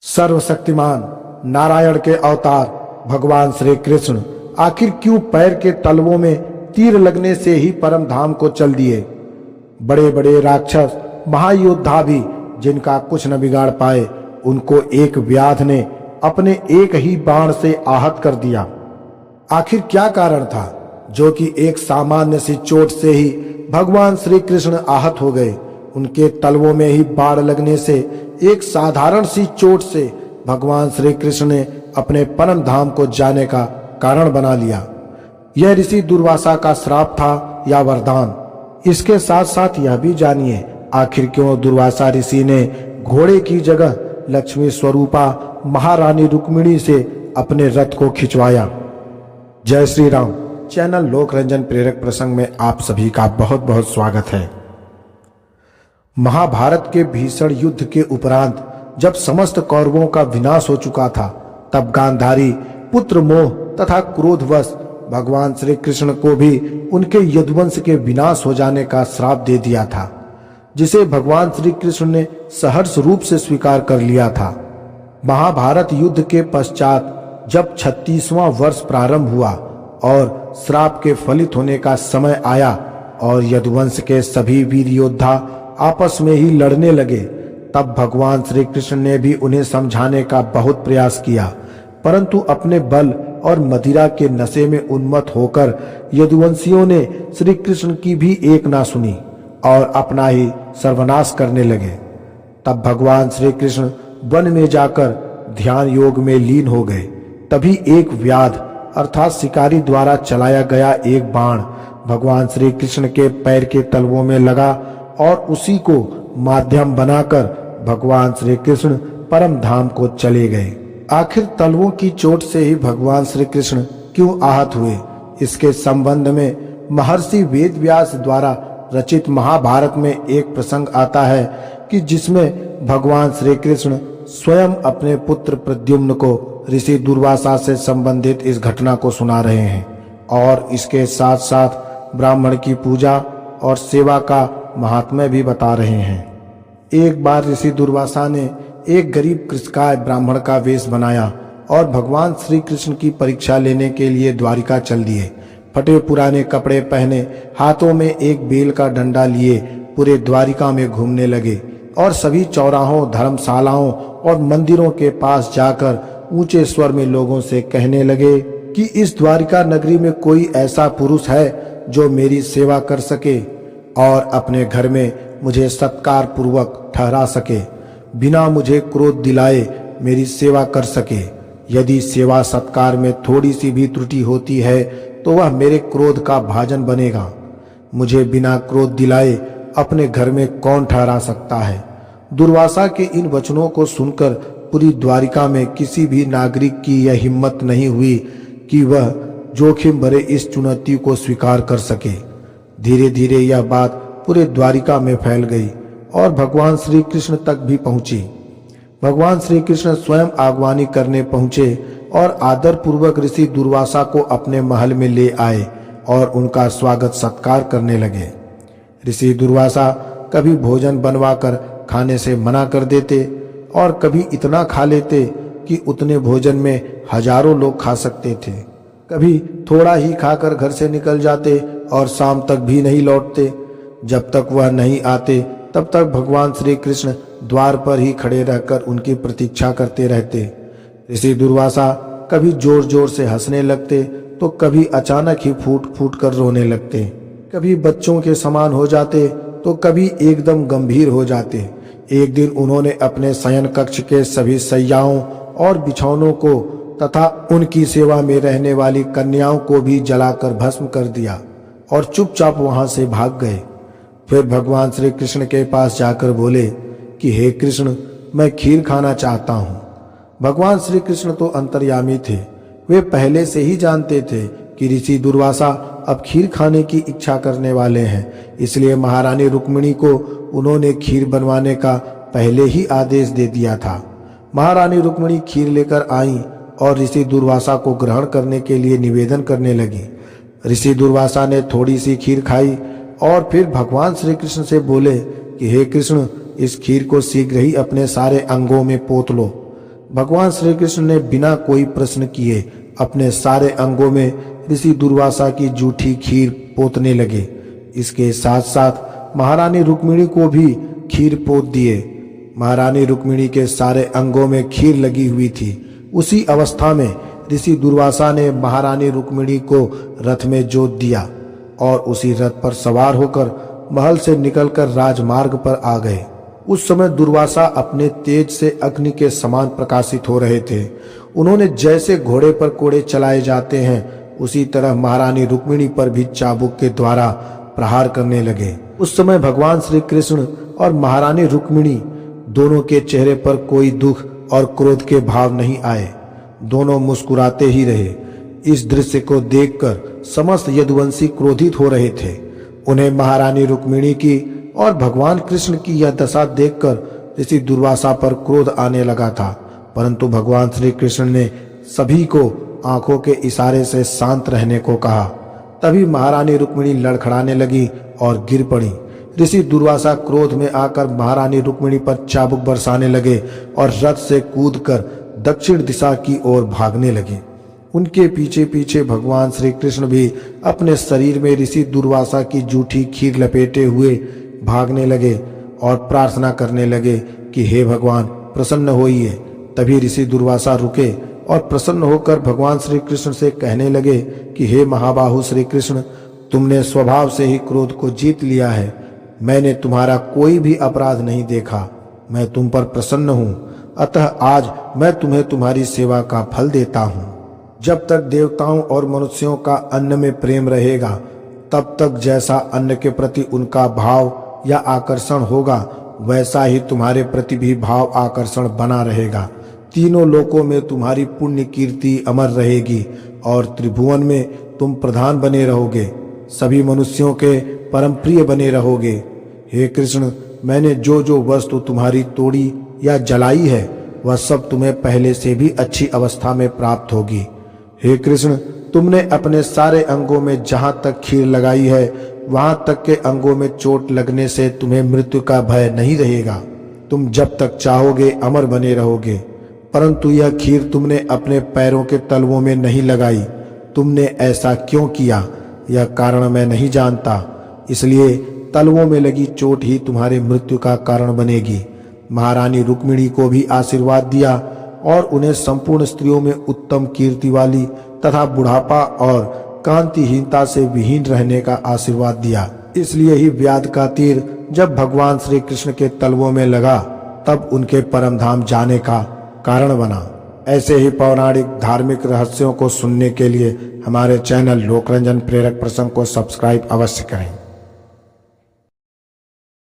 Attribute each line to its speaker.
Speaker 1: सर्वशक्तिमान नारायण के अवतार भगवान श्री कृष्ण आखिर क्यों पैर के तलवों में तीर लगने से ही परम धाम को चल दिए। बड़े बड़े राक्षस महायोद्धा भी जिनका कुछ न बिगाड़ पाए, उनको एक व्याध ने अपने एक ही बाण से आहत कर दिया। आखिर क्या कारण था जो कि एक सामान्य सी चोट से ही भगवान श्री कृष्ण आहत हो गए। उनके तलवों में ही बाण लगने से, एक साधारण सी चोट से भगवान श्री कृष्ण ने अपने परम धाम को जाने का कारण बना लिया। यह ऋषि दुर्वासा का श्राप था या वरदान? इसके साथ साथ यह भी जानिए आखिर क्यों दुर्वासा ऋषि ने घोड़े की जगह लक्ष्मी स्वरूपा महारानी रुक्मिणी से अपने रथ को खिंचवाया। जय श्री राम। चैनल लोक रंजन प्रेरक प्रसंग में आप सभी का बहुत बहुत स्वागत है। महाभारत के भीषण युद्ध के उपरांत जब समस्त कौरवों का विनाश हो चुका था, तब गांधारी पुत्र मोह तथा क्रोधवश भगवान श्री कृष्ण को भी उनके यदुवंश के विनाश हो जाने का श्राप दे दिया था, जिसे भगवान श्री कृष्ण ने सहर्ष रूप से स्वीकार कर लिया था। महाभारत युद्ध के पश्चात जब 36वां वर्ष प्रारंभ हुआ और श्राप के फलित होने का समय आया और यदुवंश के सभी वीर योद्धा आपस में ही लड़ने लगे, तब भगवान श्री कृष्ण ने भी उन्हें समझाने का बहुत प्रयास किया, परंतु अपने बल और मदिरा के नशे में उन्मत्त होकर यदुवंशियों ने श्री कृष्ण की भी एक ना सुनी और अपना ही सर्वनाश करने लगे। तब भगवान श्री कृष्ण वन में जाकर ध्यान योग में लीन हो गए। तभी एक व्याध अर्थात शिकारी द्वारा चलाया गया एक बाण भगवान श्री कृष्ण के पैर के तलवों में लगा और उसी को माध्यम बनाकर भगवान श्री कृष्ण परम धाम को चले गए। आखिर तलवों की चोट से ही भगवान श्री कृष्ण क्यों आहत हुए, इसके संबंध में महर्षि वेदव्यास द्वारा रचित महाभारत में एक प्रसंग आता है कि जिसमें भगवान श्री कृष्ण स्वयं अपने पुत्र प्रद्युम्न को ऋषि दुर्वासा से संबंधित इस घटना को सुना रहे हैं और इसके साथ साथ ब्राह्मण की पूजा और सेवा का महात्म्य भी बता रहे हैं। एक बार ऋषि दुर्वासा ने एक गरीब कृषकाय ब्राह्मण का वेश बनाया और भगवान श्री कृष्ण की परीक्षा लेने के लिए द्वारिका चल दिए। फटे पुराने कपड़े पहने, हाथों में एक बेल का डंडा लिए पूरे द्वारिका में घूमने लगे और सभी चौराहों, धर्मशालाओं और मंदिरों के पास जाकर ऊंचे स्वर में लोगों से कहने लगे कि इस द्वारिका नगरी में कोई ऐसा पुरुष है जो मेरी सेवा कर सके और अपने घर में मुझे सत्कार पूर्वक ठहरा सके, बिना मुझे क्रोध दिलाए मेरी सेवा कर सके। यदि सेवा सत्कार में थोड़ी सी भी त्रुटि होती है तो वह मेरे क्रोध का भाजन बनेगा। मुझे बिना क्रोध दिलाए अपने घर में कौन ठहरा सकता है। दुर्वासा के इन वचनों को सुनकर पूरी द्वारिका में किसी भी नागरिक की यह हिम्मत नहीं हुई कि वह जोखिम भरे इस चुनौती को स्वीकार कर सके। धीरे धीरे यह बात पूरे द्वारिका में फैल गई और भगवान श्री कृष्ण तक भी पहुंची। भगवान श्री कृष्ण स्वयं आगवानी करने पहुंचे और आदर पूर्वक ऋषि दुर्वासा को अपने महल में ले आए और उनका स्वागत सत्कार करने लगे। ऋषि दुर्वासा कभी भोजन बनवाकर खाने से मना कर देते और कभी इतना खा लेते कि उतने भोजन में हजारों लोग खा सकते थे। कभी थोड़ा ही खाकर घर से निकल जाते और शाम तक भी नहीं लौटते। जब तक वह नहीं आते तब तक भगवान श्री कृष्ण द्वार पर ही खड़े रहकर उनकी प्रतीक्षा करते रहते। ऋषि दुर्वासा कभी जोर जोर से हंसने लगते तो कभी अचानक ही फूट फूट कर रोने लगते। कभी बच्चों के समान हो जाते तो कभी एकदम गंभीर हो जाते। एक दिन उन्होंने अपने शयन कक्ष के सभी सैयाओं और बिछौनों को तथा उनकी सेवा में रहने वाली कन्याओं को भी जलाकर भस्म कर दिया और चुपचाप वहां से भाग गए। फिर भगवान श्री कृष्ण के पास जाकर बोले कि हे कृष्ण, मैं खीर खाना चाहता हूँ। भगवान श्री कृष्ण तो अंतर्यामी थे, वे पहले से ही जानते थे कि ऋषि दुर्वासा अब खीर खाने की इच्छा करने वाले हैं, इसलिए महारानी रुक्मिणी को उन्होंने खीर बनवाने का पहले ही आदेश दे दिया था। महारानी रुक्मिणी खीर लेकर आईं और ऋषि दुर्वासा को ग्रहण करने के लिए निवेदन करने लगी। ऋषि दुर्वासा ने थोड़ी सी खीर खाई और फिर भगवान श्री कृष्ण से बोले कि हे कृष्ण, इस खीर को शीघ्र ही अपने सारे अंगों में पोत लो। भगवान श्री कृष्ण ने बिना कोई प्रश्न किए अपने सारे अंगों में ऋषि दुर्वासा की जूठी खीर पोतने लगे। इसके साथ साथ महारानी रुक्मिणी को भी खीर पोत दिए। महारानी रुक्मिणी के सारे अंगों में खीर लगी हुई थी। उसी अवस्था में ऋषि दुर्वासा ने महारानी रुक्मिणी को रथ में जोत दिया और उसी रथ पर सवार होकर महल से निकलकर राजमार्ग पर आ गए। उस समय दुर्वासा अपने तेज से अग्नि के समान प्रकाशित हो रहे थे। उन्होंने जैसे घोड़े पर कोड़े चलाए जाते हैं उसी तरह महारानी रुक्मिणी पर भी चाबुक के द्वारा प्रहार करने लगे। उस समय भगवान श्री कृष्ण और महारानी रुक्मिणी दोनों के चेहरे पर कोई दुख और क्रोध के भाव नहीं आए। दोनों मुस्कुराते ही रहे। इस दृश्य को देखकर समस्त यदुवंशी क्रोधित हो रहे थे। उन्हें महारानी रुक्मिणी की और भगवान कृष्ण की यह दशा देखकर ऋषि दुर्वासा पर क्रोध आने लगा था, परंतु भगवान श्री कृष्ण ने सभी को आंखों के इशारे से शांत रहने को कहा। तभी महारानी रुक्मिणी लड़खड़ाने लगी और गिर पड़ी। ऋषि दुर्वासा क्रोध में आकर महारानी रुक्मिणी पर चाबुक बरसाने लगे और रथ से कूदकर दक्षिण दिशा की ओर भागने लगे। उनके पीछे पीछे भगवान श्री कृष्ण भी अपने शरीर में ऋषि दुर्वासा की जूठी खीर लपेटे हुए भागने लगे और प्रार्थना करने लगे कि हे भगवान प्रसन्न होइए। तभी ऋषि दुर्वासा रुके और प्रसन्न होकर भगवान श्री कृष्ण से कहने लगे कि हे महाबाहु श्री कृष्ण, तुमने स्वभाव से ही क्रोध को जीत लिया है। मैंने तुम्हारा कोई भी अपराध नहीं देखा। मैं तुम पर प्रसन्न हूँ, अतः आज मैं तुम्हें तुम्हारी सेवा का फल देता हूँ। जब तक देवताओं और मनुष्यों का अन्न में प्रेम रहेगा तब तक जैसा अन्न के प्रति उनका भाव या आकर्षण होगा वैसा ही तुम्हारे प्रति भी भाव आकर्षण बना रहेगा। तीनों लोकों में तुम्हारी पुण्य कीर्ति अमर रहेगी और त्रिभुवन में तुम प्रधान बने रहोगे। सभी मनुष्यों के परम प्रिय बने रहोगे। हे कृष्ण, मैंने जो जो वस्तु तुम्हारी तोड़ी या जलाई है वह सब तुम्हें पहले से भी अच्छी अवस्था में प्राप्त होगी। हे कृष्ण, तुमने अपने सारे अंगों में जहाँ तक खीर लगाई है वहां तक के अंगों में चोट लगने से तुम्हें मृत्यु का भय नहीं रहेगा। तुम जब तक चाहोगे अमर बने रहोगे। परंतु यह खीर तुमने अपने पैरों के तलवों में नहीं लगाई। तुमने ऐसा क्यों किया यह कारण मैं नहीं जानता, इसलिए तलवों में लगी चोट ही तुम्हारे मृत्यु का कारण बनेगी। महारानी रुक्मिणी को भी आशीर्वाद दिया और उन्हें संपूर्ण स्त्रियों में उत्तम कीर्ति वाली तथा बुढ़ापा और कांतिहीनता से विहीन रहने का आशीर्वाद दिया। इसलिए ही व्याध का तीर जब भगवान श्री कृष्ण के तलवों में लगा तब उनके परम धाम जाने का कारण बना। ऐसे ही पौराणिक धार्मिक रहस्यों को सुनने के लिए हमारे चैनल लोकरंजन प्रेरक प्रसंग को सब्सक्राइब अवश्य करें।